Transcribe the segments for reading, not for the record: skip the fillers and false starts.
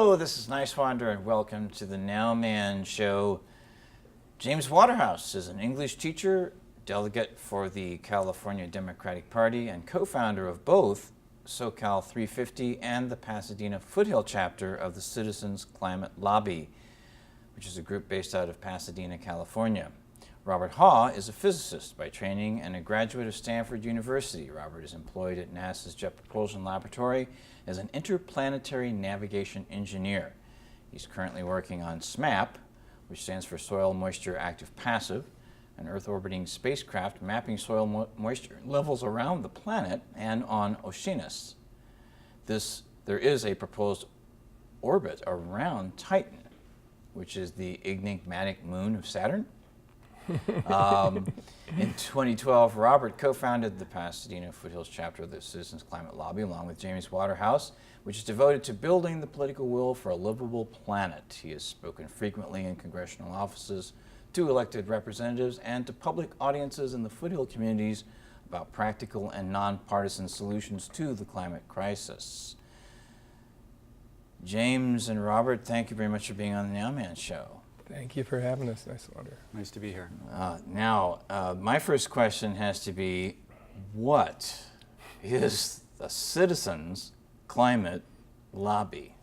Hello, this is Niswander, and welcome to the NOWMAN Show. James Waterhouse is an English teacher, delegate for the California Democratic Party, and co-founder of both SoCal 350 and the Pasadena Foothill chapter of the Citizens Climate Lobby, which is a group based out of Pasadena, California. Robert Haw is a physicist by training and a graduate of Stanford University. Robert is employed at NASA's Jet Propulsion Laboratory as an interplanetary navigation engineer. He's currently working on SMAP, which stands for Soil Moisture Active Passive, an Earth-orbiting spacecraft mapping soil moisture levels around the planet, and on Oceanus. There is a proposed orbit around Titan, which is the enigmatic moon of Saturn. In 2012, Robert co-founded the Pasadena Foothills chapter of the Citizens Climate Lobby along with James Waterhouse, which is devoted to building the political will for a livable planet. He has spoken frequently in congressional offices, to elected representatives, and to public audiences in the foothill communities about practical and nonpartisan solutions to the climate crisis. James and Robert, thank you very much for being on the NOWMAN Show. Thank you for having us, Niswander. Nice to be here. My first question has to be, what is the Citizens Climate Lobby?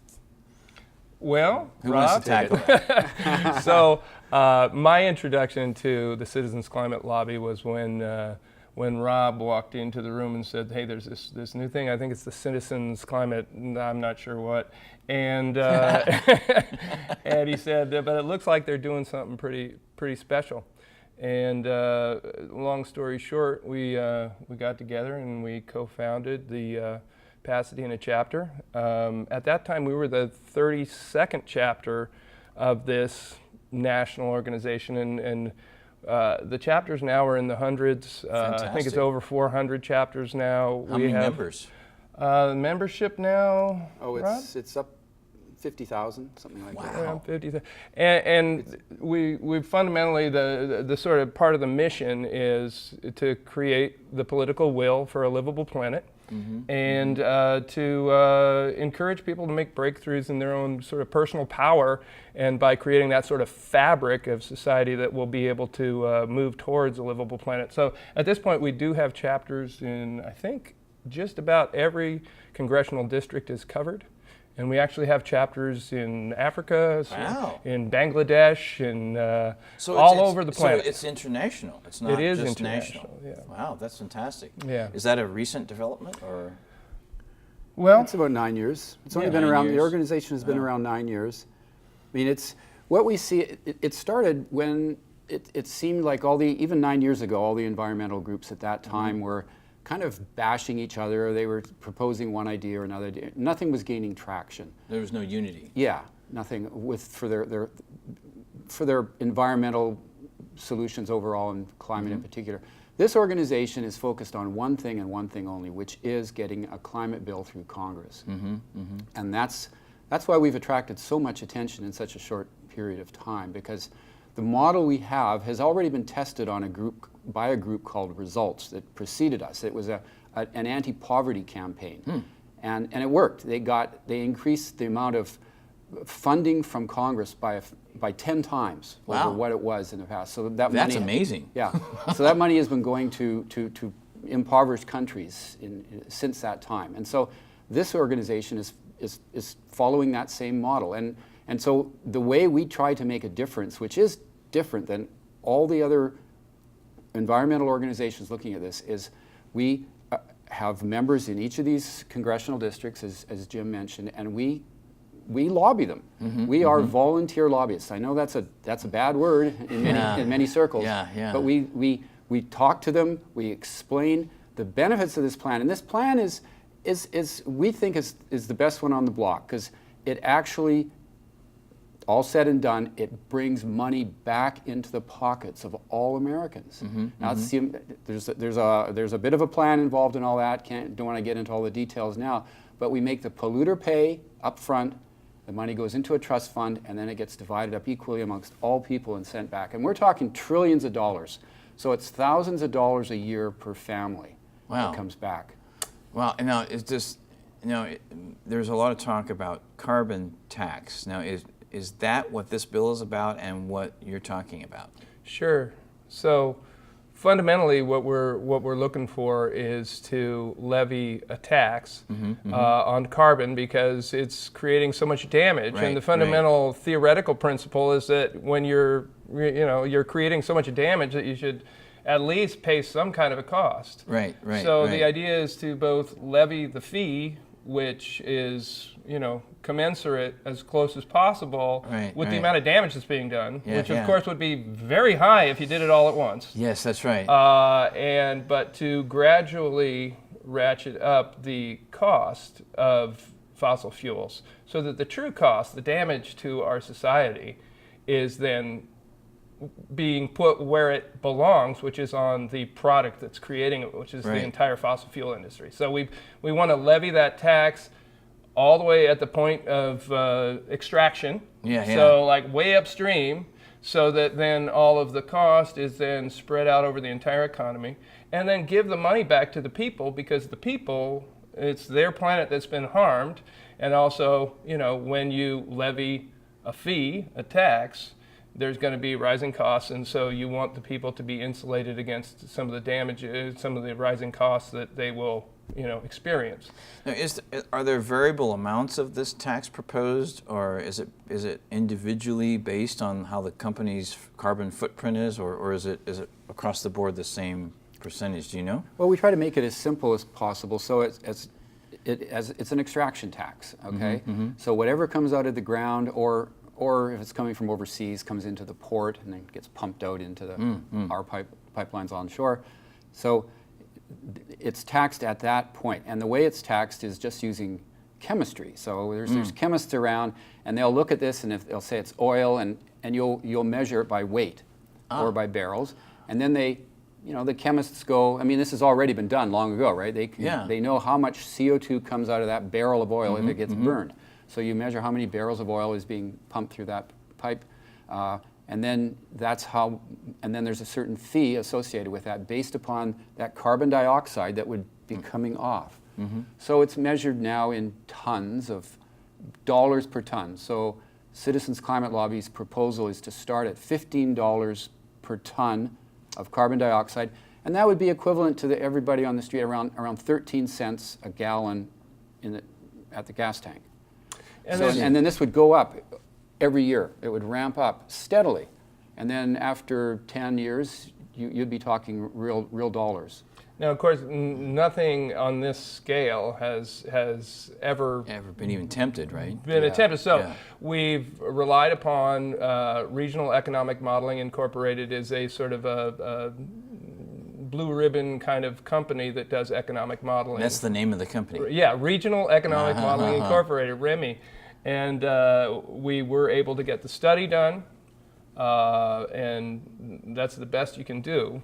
Well, Who Rob, wants to tackle that? So my introduction to the Citizens Climate Lobby was when Rob walked into the room and said, "Hey, there's this new thing. I think it's the Citizens Climate. I'm not sure what." And and he said, "But it looks like they're doing something pretty special." And long story short, we got together and we co-founded the Pasadena chapter. At that time, we were the 32nd chapter of this national organization, and the chapters now are in the hundreds. I think it's over 400 chapters now. How many members? Membership now. Oh, it's up 50,000, something like that. Around 50,000. And we fundamentally, the sort of part of the mission is to create the political will for a livable planet. Mm-hmm. And to encourage people to make breakthroughs in their own sort of personal power, and by creating that sort of fabric of society that will be able to move towards a livable planet. So at this point, we do have chapters in, I think, just about every congressional district is covered. And we actually have chapters in Africa, wow, in Bangladesh, and so all over the planet. So it's international. It's not just international. national. Yeah. Wow, that's fantastic. Yeah. Is that a recent development, or? Well, it's about 9 years. It's only been 9 around. years. The organization has been around 9 years. I mean, it's what we see. It started when it seemed like even 9 years ago, all the environmental groups at that time were kind of bashing each other. They were proposing one idea or another idea. Nothing was gaining traction. There was no unity. Yeah, nothing for their environmental solutions overall, and climate in particular. This organization is focused on one thing and one thing only, which is getting a climate bill through Congress. And that's why we've attracted so much attention in such a short period of time, because the model we have has already been tested on by a group called Results that preceded us. It was an anti-poverty campaign, and it worked. They increased the amount of funding from Congress by 10 times over what it was in the past. So that's money, amazing. Yeah. So that money has been going to impoverished countries since that time, and so this organization is following that same model. And so the way we try to make a difference, which is different than all the other environmental organizations looking at this, is we have members in each of these congressional districts, as Jim mentioned, and we lobby them. We are volunteer lobbyists. I know that's a bad word in many circles, but we talk to them, we explain the benefits of this plan, and this plan is we think is the best one on the block, because it actually, all said and done, it brings money back into the pockets of all Americans. Now, there's a bit of a plan involved in all that. Don't want to get into all the details now, but we make the polluter pay up front. The money goes into a trust fund, and then it gets divided up equally amongst all people and sent back. And we're talking trillions of dollars. So it's thousands of dollars a year per family that comes back. Wow. And now, is this Now, there's a lot of talk about carbon tax. Now, is that what this bill is about and what you're talking about? Sure. So fundamentally, what we're looking for is to levy a tax on carbon because it's creating so much damage. Right, and the fundamental theoretical principle is that when you're creating so much damage that you should at least pay some kind of a cost. Right. So the idea is to both levy the fee, which is, commensurate as close as possible with the amount of damage that's being done, which of course would be very high if you did it all at once. Yes, that's right. But to gradually ratchet up the cost of fossil fuels so that the true cost, the damage to our society, is then being put where it belongs, which is on the product that's creating it, which is the entire fossil fuel industry. So we want to levy that tax all the way at the point of extraction. So like way upstream, so that then all of the cost is then spread out over the entire economy, and then give the money back to the people, because the people, it's their planet that's been harmed. And also, when you levy a fee, a tax, there's going to be rising costs, and so you want the people to be insulated against some of the damages, some of the rising costs that they will, experience. Now, are there variable amounts of this tax proposed, or is it individually based on how the company's carbon footprint is, or is it across the board the same percentage? Do you know? Well, we try to make it as simple as possible, so it's an extraction tax. Okay, so whatever comes out of the ground, or if it's coming from overseas, comes into the port and then gets pumped out into our pipelines onshore. So it's taxed at that point. And the way it's taxed is just using chemistry. So there's chemists around, and they'll look at this, and if they'll say it's oil, and you'll measure it by weight or by barrels. And then the chemists go, this has already been done long ago, right? They know how much CO2 comes out of that barrel of oil if it gets burned. So you measure how many barrels of oil is being pumped through that pipe, and then there's a certain fee associated with that based upon that carbon dioxide that would be coming off. So it's measured now in tons of dollars per ton. So Citizens Climate Lobby's proposal is to start at $15 per ton of carbon dioxide, and that would be equivalent to everybody on the street around 13 cents a gallon at the gas tank. And then this would go up every year. It would ramp up steadily. And then after 10 years, you'd be talking real dollars. Now, of course, nothing on this scale has ever been even attempted, right? Attempted. So we've relied upon Regional Economic Modeling Incorporated as a sort of a blue ribbon kind of company that does economic modeling. That's the name of the company. Yeah, Regional Economic Modeling Incorporated, Rami. And we were able to get the study done, and that's the best you can do.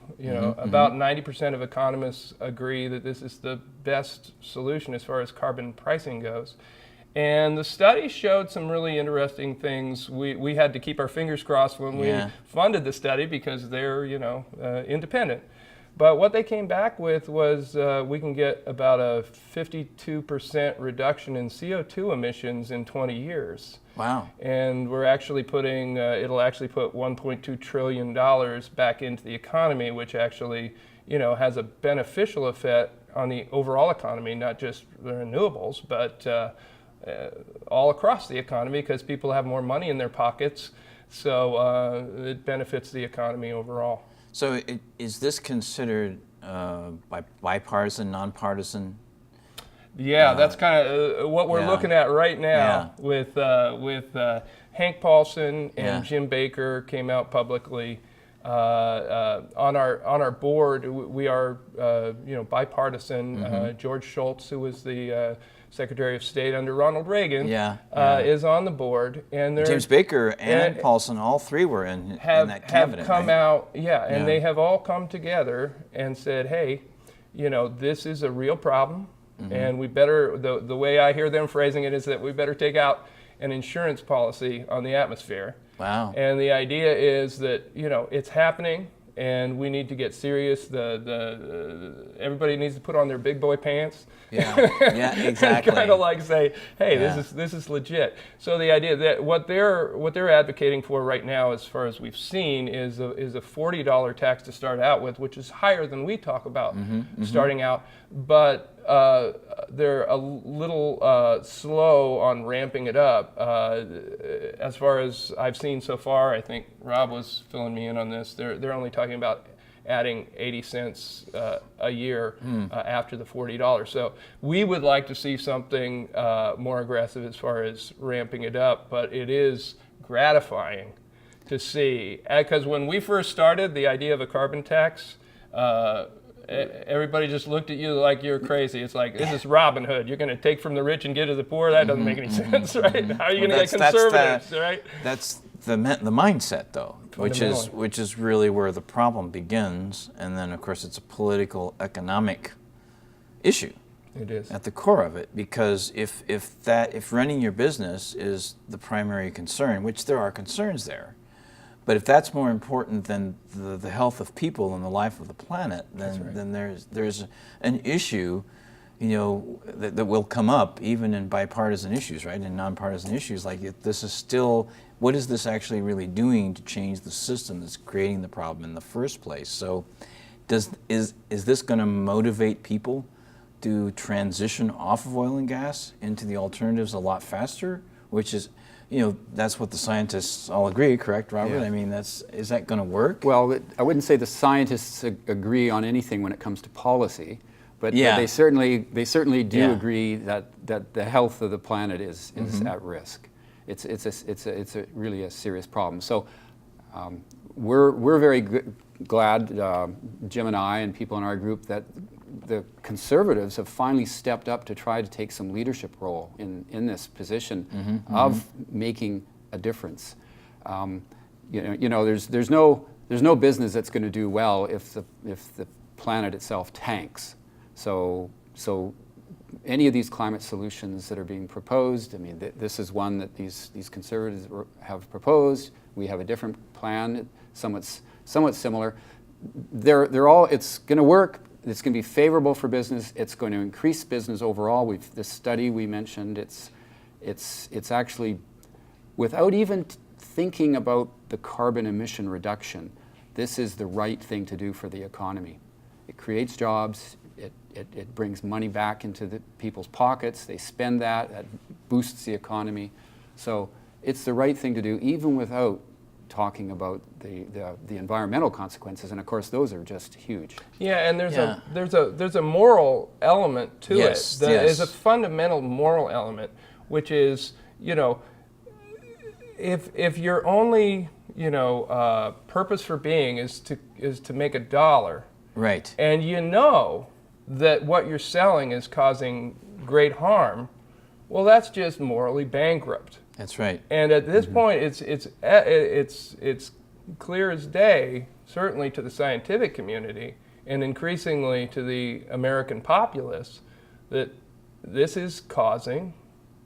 About 90% of economists agree that this is the best solution as far as carbon pricing goes. And the study showed some really interesting things. We had to keep our fingers crossed when we funded the study because they're, independent. But what they came back with was we can get about a 52% reduction in CO2 emissions in 20 years. Wow. And we're actually putting, it'll actually put $1.2 trillion back into the economy, which actually, has a beneficial effect on the overall economy, not just the renewables, but all across the economy, because people have more money in their pockets. So it benefits the economy overall. So is this considered bipartisan, nonpartisan? Yeah, that's kind of what we're looking at right now with Hank Paulson and Jim Baker came out publicly. On our board, we are bipartisan. George Shultz, who was the Secretary of State under Ronald Reagan, is on the board, and James Baker and Paulson, all three were in that cabinet. Have come out, and they have all come together and said, "Hey, this is a real problem, and we better." The way I hear them phrasing it is that we better take out an insurance policy on the atmosphere. Wow. And the idea is that it's happening. and we need to get serious. Everybody needs to put on their big boy pants. Yeah, yeah, exactly. Kind of like say, hey, Yeah. this is legit. So the idea that what they're advocating for right now, as far as we've seen, is a $40 tax to start out with, which is higher than we talk about starting out. But they're a little slow on ramping it up. As far as I've seen so far, I think Rob was filling me in on this. They're only talking about adding 80 cents a year after the $40. So we would like to see something more aggressive as far as ramping it up, but it is gratifying to see. Because when we first started, the idea of a carbon tax, everybody just looked at you like you're crazy. It's like, this is Robin Hood. You're going to take from the rich and give to the poor? That doesn't make any sense, right? How are you going to get conservatives, right? That's the mindset, though, which is really where the problem begins, and then of course it's a political economic issue. It is at the core of it, because if running your business is the primary concern, which there are concerns there, but if that's more important than the health of people and the life of the planet, then there's an issue, that will come up even in bipartisan issues, right? In nonpartisan issues, like this is still, what is this actually really doing to change the system that's creating the problem in the first place? So, is this going to motivate people to transition off of oil and gas into the alternatives a lot faster? Which is, that's what the scientists all agree, correct, Robert? Yeah. I mean, is that going to work? Well, I wouldn't say the scientists agree on anything when it comes to policy, but Yeah. they certainly do Yeah. agree that the health of the planet is at risk. It's really a serious problem. So we're very glad, Jim and I and people in our group, that the conservatives have finally stepped up to try to take some leadership role in this position of making a difference. There's no business that's going to do well if the planet itself tanks. So any of these climate solutions that are being proposed, I mean, this is one that these conservatives have proposed. We have a different plan, somewhat similar. They're all. It's going to work. It's going to be favorable for business. It's going to increase business overall. This study we mentioned, it's actually, without even thinking about the carbon emission reduction, this is the right thing to do for the economy. It creates jobs. It brings money back into the people's pockets. They spend that boosts the economy. So it's the right thing to do, even without talking about the environmental consequences, and of course those are just huge. Yeah, and there's a moral element to it. There's a fundamental moral element, which is, if your only purpose for being is to make $1, Right. and that what you're selling is causing great harm, well, that's just morally bankrupt. That's right. And at this point, it's clear as day, certainly to the scientific community, and increasingly to the American populace, that this is causing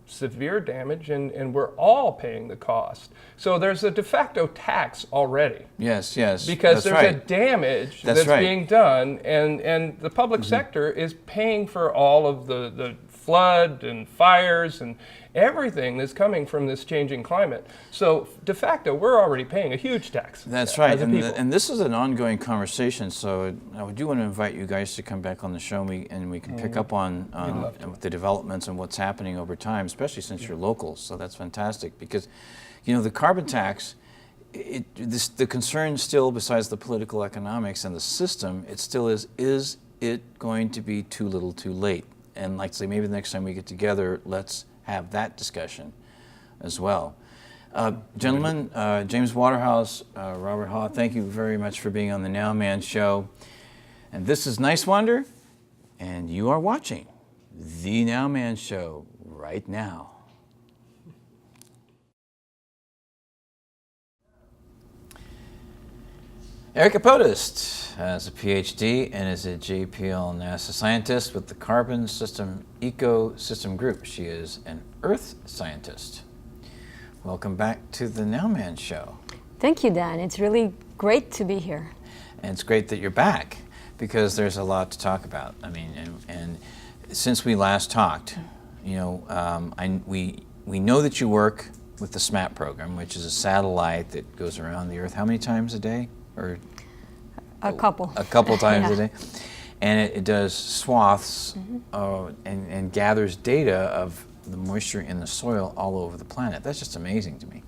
severe damage, and we're all paying the cost. So there's a de facto tax already. Yes. Because that's there's right. a damage that's right. being done, and the public sector is paying for all of the flood and fires and everything that's coming from this changing climate. So de facto, we're already paying a huge tax. That's right, as a people. and this is an ongoing conversation. So I do want to invite you guys to come back on the show, and we can pick up on the developments and what's happening over time, especially since you're locals. So that's fantastic, because the carbon tax, the concern still, besides the political economics and the system, it still is it going to be too little too late? And like say, maybe the next time we get together, let's have that discussion as well. Gentlemen, James Waterhouse, Robert Haw, thank you very much for being on the NOWMAN Show. And this is Niswander, and you are watching the NOWMAN Show right now. Erika Podest has a PhD and is a JPL NASA scientist with the Carbon System Ecosystem Group. She is an Earth Scientist. Welcome back to the NOWMAN Show. Thank you, Dan. It's really great to be here. And it's great that you're back because there's a lot to talk about. I mean, and since we last talked, you know, we know that you work with the SMAP program, which is a satellite that goes around the Earth how many times a day? Or a couple. A couple times Yeah. a day. And it does swaths and gathers data of the moisture in the soil all over the planet. That's just amazing to me.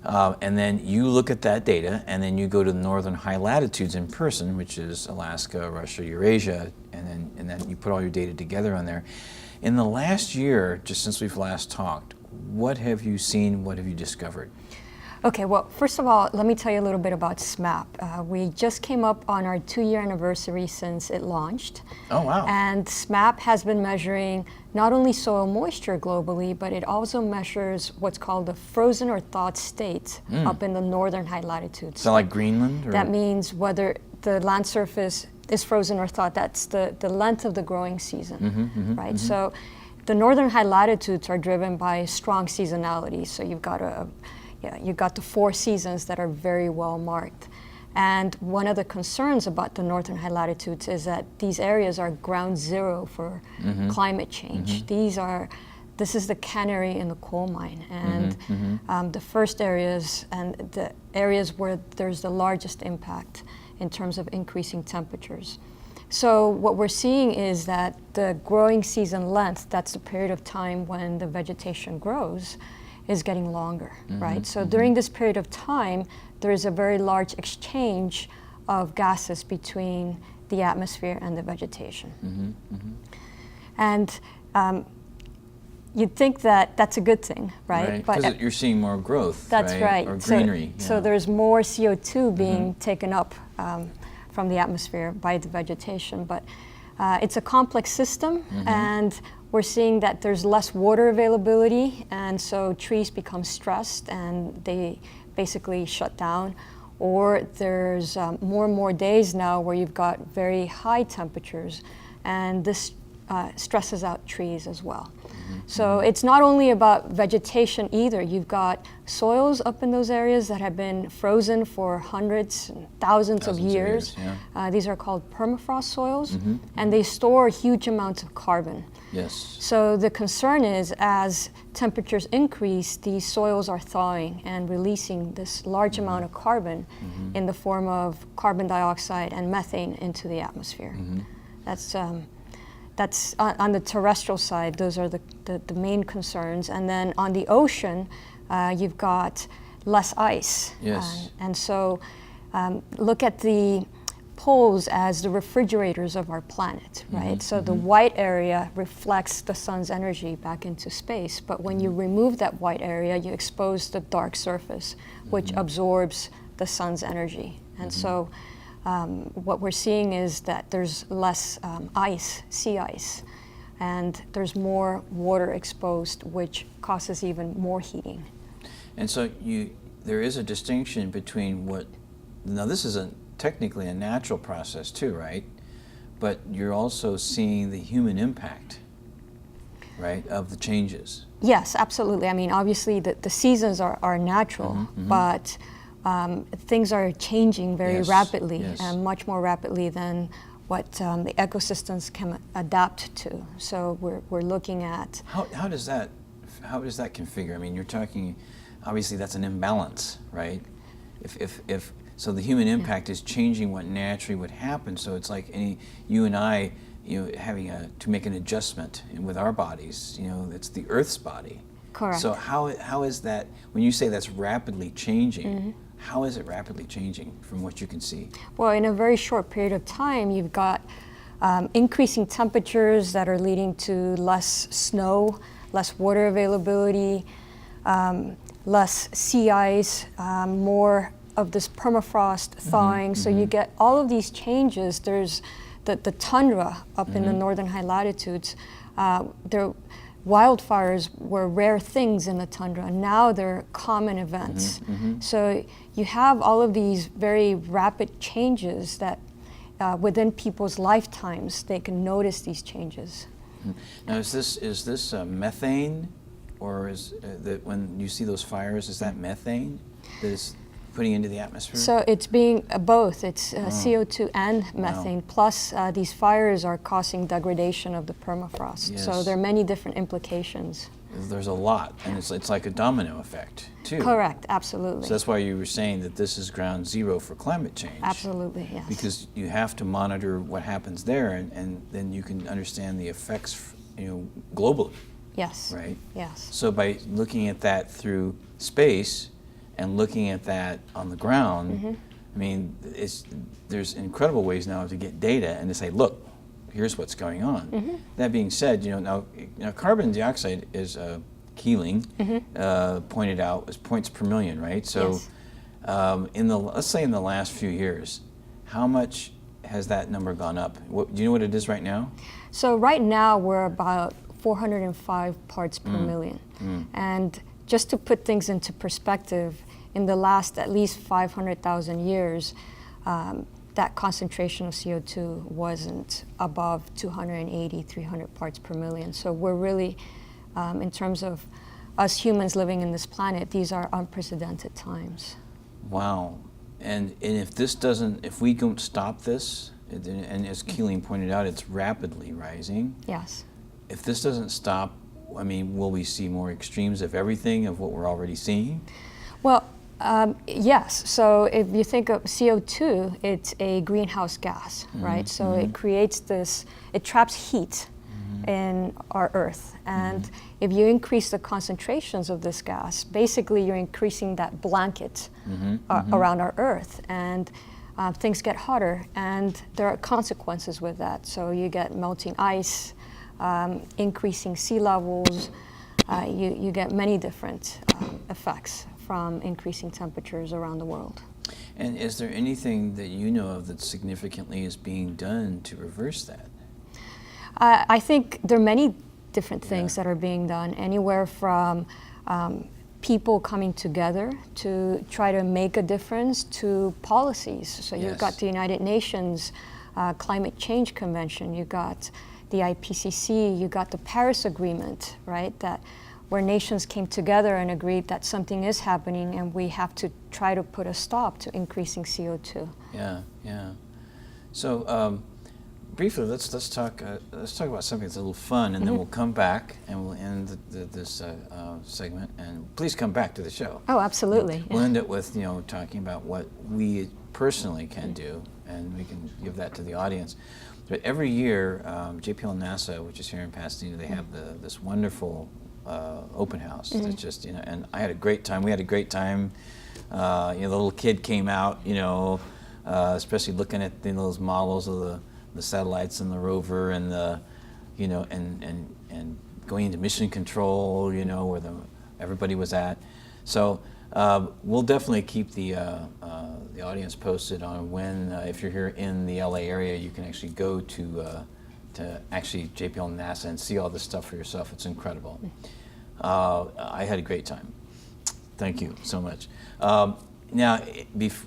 And then you look at that data, and then you go to the northern high latitudes in person, which is Alaska, Russia, Eurasia, and then you put all your data together on there. In the last year, just since we've last talked, what have you seen? What have you discovered? Okay, well, first of all, let me tell you a little bit about SMAP. We just came up on our 2-year anniversary since it launched. Oh, wow. And SMAP has been measuring not only soil moisture globally, but it also measures what's called the frozen or thawed state up in the northern high latitudes. Is that like Greenland? Or? That means whether the land surface is frozen or thawed. That's the length of the growing season, right? So the northern high latitudes are driven by strong seasonality. So you've got the 4 seasons that are very well marked. And one of the concerns about the northern high latitudes is that these areas are ground zero for climate change. This is the canary in the coal mine. And the first areas and the areas where there's the largest impact in terms of increasing temperatures. So what we're seeing is that the growing season length, that's the period of time when the vegetation grows, is getting longer, right? So during this period of time, there is a very large exchange of gases between the atmosphere and the vegetation. And you'd think that that's a good thing, right? Because you're seeing more growth, that's right. Or greenery. So there's more CO2 being taken up from the atmosphere by the vegetation. But it's a complex system, and we're seeing that there's less water availability, and so trees become stressed and they basically shut down. Or there's more and more days now where you've got very high temperatures, and this stresses out trees as well. So it's not only about vegetation either. You've got soils up in those areas that have been frozen for hundreds and thousands of years. These are called permafrost soils, and they store huge amounts of carbon. Yes. So the concern is, as temperatures increase, these soils are thawing and releasing this large amount of carbon in the form of carbon dioxide and methane into the atmosphere. That's on the terrestrial side. Those are the main concerns. And then on the ocean, you've got less ice. Yes. And so look at the poles as the refrigerators of our planet, right? So the white area reflects the sun's energy back into space, but when you remove that white area, you expose the dark surface, which absorbs the sun's energy. And so what we're seeing is that there's less ice, sea ice, and there's more water exposed, which causes even more heating. And so there is a distinction between now this is technically a natural process too, right? But you're also seeing the human impact, right, of the changes. Yes, absolutely. I mean, obviously the seasons are natural, but things are changing very rapidly, and much more rapidly than what the ecosystems can adapt to. So we're looking at how does that configure? I mean, you're talking, obviously that's an imbalance, right? If so, the human impact is changing what naturally would happen. So it's like you and I, having to make an adjustment with our bodies. It's the Earth's body. Correct. So how is that, when you say that's rapidly changing? How is it rapidly changing from what you can see? Well, in a very short period of time, you've got increasing temperatures that are leading to less snow, less water availability, less sea ice, more of this permafrost thawing. So you get all of these changes. There's the tundra up in the northern high latitudes. Wildfires were rare things in the tundra, and now they're common events. So you have all of these very rapid changes that within people's lifetimes, they can notice these changes. Now, is this methane, or is that when you see those fires, is that methane that is putting into the atmosphere? So it's being both. It's CO2 and methane. Plus, these fires are causing degradation of the permafrost. Yes. So there are many different implications. There's a lot, and it's like a domino effect, too. Correct, absolutely. So that's why you were saying that this is ground zero for climate change. Absolutely, yes. Because you have to monitor what happens there, and then you can understand the effects, globally, Yes. right? Yes. So by looking at that through space and looking at that on the ground, I mean, there's incredible ways now to get data and to say, look, here's what's going on. That being said, now carbon dioxide is Keeling pointed out as parts per million, right? So Yes. let's say in the last few years, how much has that number gone up? Do you know what it is right now? So right now we're about 405 parts per million. And just to put things into perspective, in the last at least 500,000 years, that concentration of CO2 wasn't above 280, 300 parts per million. So we're really, in terms of us humans living in this planet, these are unprecedented times. Wow. And if we don't stop this, and as Keeling pointed out, it's rapidly rising. Yes. If this doesn't stop, I mean, will we see more extremes of everything of what we're already seeing? Well, yes. So if you think of CO2, it's a greenhouse gas, right? So it creates it traps heat in our Earth. And if you increase the concentrations of this gas, basically you're increasing that blanket around our Earth. And things get hotter, and there are consequences with that. So you get melting ice, increasing sea levels. You get many different effects from increasing temperatures around the world. And is there anything that you know of that significantly is being done to reverse that? I think there are many different things that are being done, anywhere from people coming together to try to make a difference to policies. So you've got the United Nations Climate Change Convention, you've got the IPCC, you got the Paris Agreement, right? That where nations came together and agreed that something is happening and we have to try to put a stop to increasing CO2. Yeah, yeah. So briefly, let's talk about something that's a little fun, and then we'll come back and we'll end this segment. And please come back to the show. Oh, absolutely. We'll end it with talking about what we personally can do, and we can give that to the audience. But every year, JPL NASA, which is here in Pasadena, they have this wonderful open house. That's just and I had a great time. We had a great time. The little kid came out, especially looking at those models of the satellites and the rover and the, and going into mission control, where everybody was at. So we'll definitely keep the audience posted on when, if you're here in the LA area, you can actually go to actually JPL NASA and see all this stuff for yourself. It's incredible. I had a great time. Thank you so much. Now,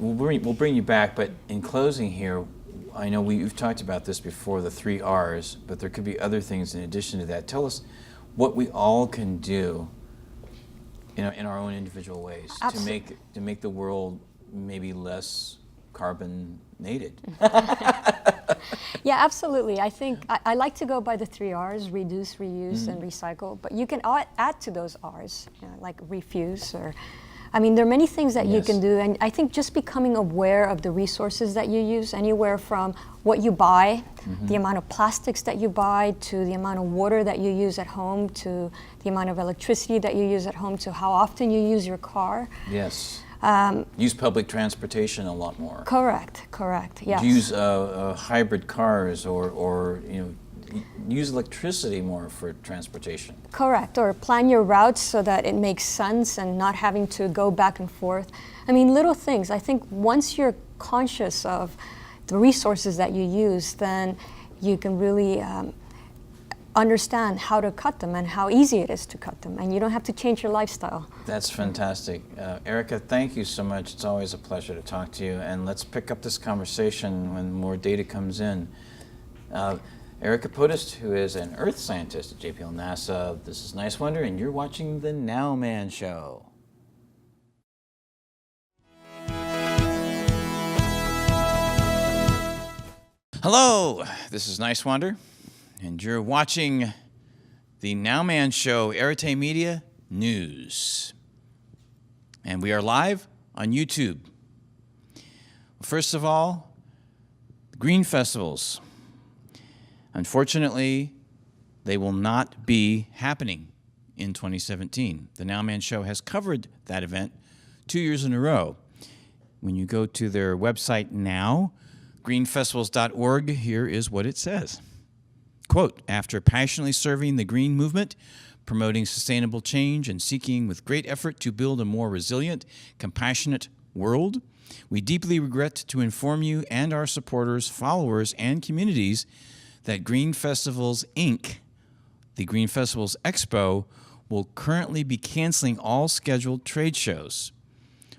we'll bring you back, but in closing here, I know we've talked about this before, the 3 R's, but there could be other things in addition to that. Tell us what we all can do, in our own individual ways to make the world maybe less carbonated. Yeah, absolutely. I think I like to go by the 3 R's: reduce, reuse, and recycle. But you can add to those R's, like refuse or. There are many things that you can do, and I think just becoming aware of the resources that you use, anywhere from what you buy, the amount of plastics that you buy, to the amount of water that you use at home, to the amount of electricity that you use at home, to how often you use your car. Yes. Use public transportation a lot more. Correct, yes. Use hybrid cars or use electricity more for transportation. Correct, or plan your routes so that it makes sense and not having to go back and forth. Little things. I think once you're conscious of the resources that you use, then you can really understand how to cut them and how easy it is to cut them, and you don't have to change your lifestyle. That's fantastic. Erika, thank you so much. It's always a pleasure to talk to you, and let's pick up this conversation when more data comes in. Erika Podest, who is an Earth Scientist at JPL NASA. This is Niswander, and you're watching the NOWMAN Show. Hello, this is Niswander, and you're watching the NOWMAN Show Erite Media News. And we are live on YouTube. First of all, green festivals. Unfortunately, they will not be happening in 2017. The NOWMAN Show has covered that event 2 years in a row. When you go to their website now, greenfestivals.org, here is what it says. Quote, after passionately serving the green movement, promoting sustainable change, and seeking with great effort to build a more resilient, compassionate world, we deeply regret to inform you and our supporters, followers, and communities that Green Festivals, Inc., the Green Festivals Expo, will currently be canceling all scheduled trade shows.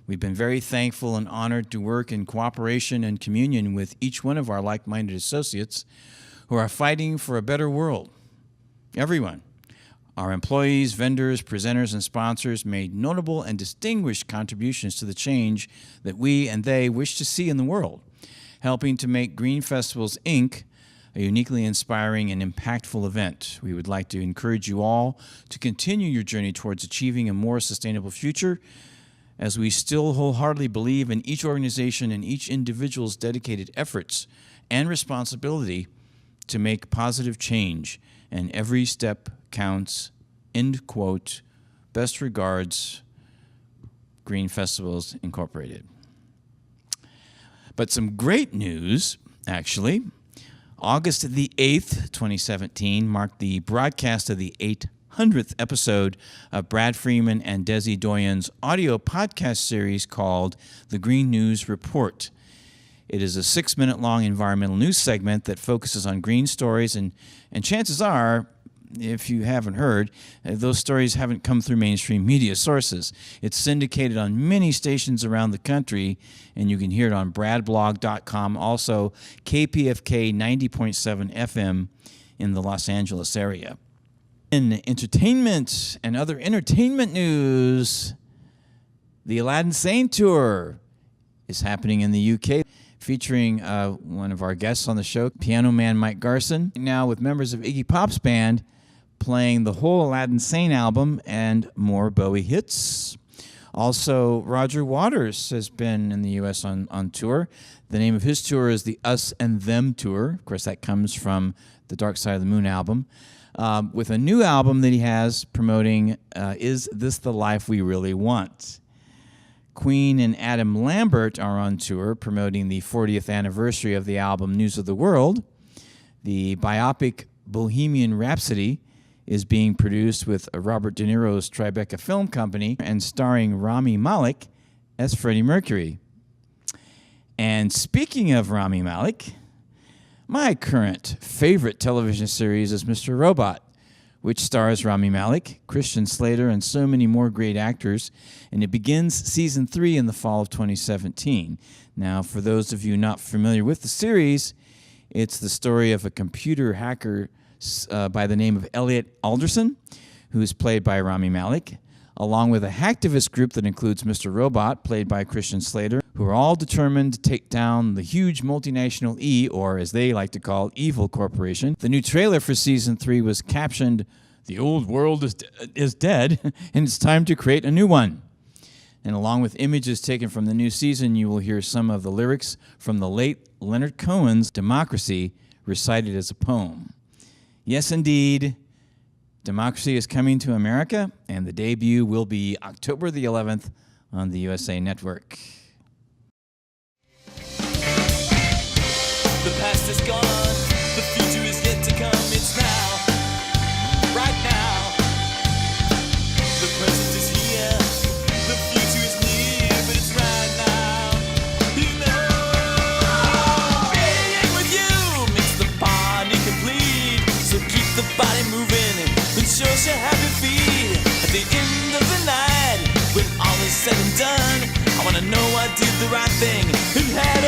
We've been very thankful and honored to work in cooperation and communion with each one of our like-minded associates who are fighting for a better world. Everyone, our employees, vendors, presenters, and sponsors made notable and distinguished contributions to the change that we and they wish to see in the world, helping to make Green Festivals, Inc. a uniquely inspiring and impactful event. We would like to encourage you all to continue your journey towards achieving a more sustainable future, as we still wholeheartedly believe in each organization and each individual's dedicated efforts and responsibility to make positive change, and every step counts, end quote. Best regards, Green Festivals Incorporated. But some great news, actually. August the 8th, 2017, marked the broadcast of the 800th episode of Brad Freeman and Desi Doyen's audio podcast series called The Green News Report. It is a 6-minute-long environmental news segment that focuses on green stories, and chances are, if you haven't heard, those stories haven't come through mainstream media sources. It's syndicated on many stations around the country, and you can hear it on bradblog.com, also KPFK 90.7 FM in the Los Angeles area. In entertainment and other entertainment news, the Aladdin Sane tour is happening in the UK, featuring one of our guests on the show, piano man Mike Garson, now with members of Iggy Pop's band, playing the whole Aladdin Sane album and more Bowie hits. Also, Roger Waters has been in the U.S. on tour. The name of his tour is the Us and Them Tour. Of course, that comes from the Dark Side of the Moon album. With a new album that he has promoting, Is This the Life We Really Want? Queen and Adam Lambert are on tour promoting the 40th anniversary of the album News of the World. The biopic Bohemian Rhapsody is being produced with Robert De Niro's Tribeca Film Company and starring Rami Malek as Freddie Mercury. And speaking of Rami Malek, my current favorite television series is Mr. Robot, which stars Rami Malek, Christian Slater, and so many more great actors, and it begins season 3 in the fall of 2017. Now, for those of you not familiar with the series, it's the story of a computer hacker by the name of Elliot Alderson, who is played by Rami Malek, along with a hacktivist group that includes Mr. Robot, played by Christian Slater, who are all determined to take down the huge multinational E, or as they like to call, evil corporation. The new trailer for season 3 was captioned, "The old world is dead, and it's time to create a new one." And along with images taken from the new season, you will hear some of the lyrics from the late Leonard Cohen's Democracy recited as a poem. Yes, indeed, Democracy is coming to America, and the debut will be October the 11th on the USA Network. The past is gone, the future is yet to come, it's now, right now. The present is here, the future is near, but it's right now, you know. Being with you makes the party complete, so keep the body moving and show us your happy feet. At the end of the night, when all is said and done, I wanna know I did the right thing and had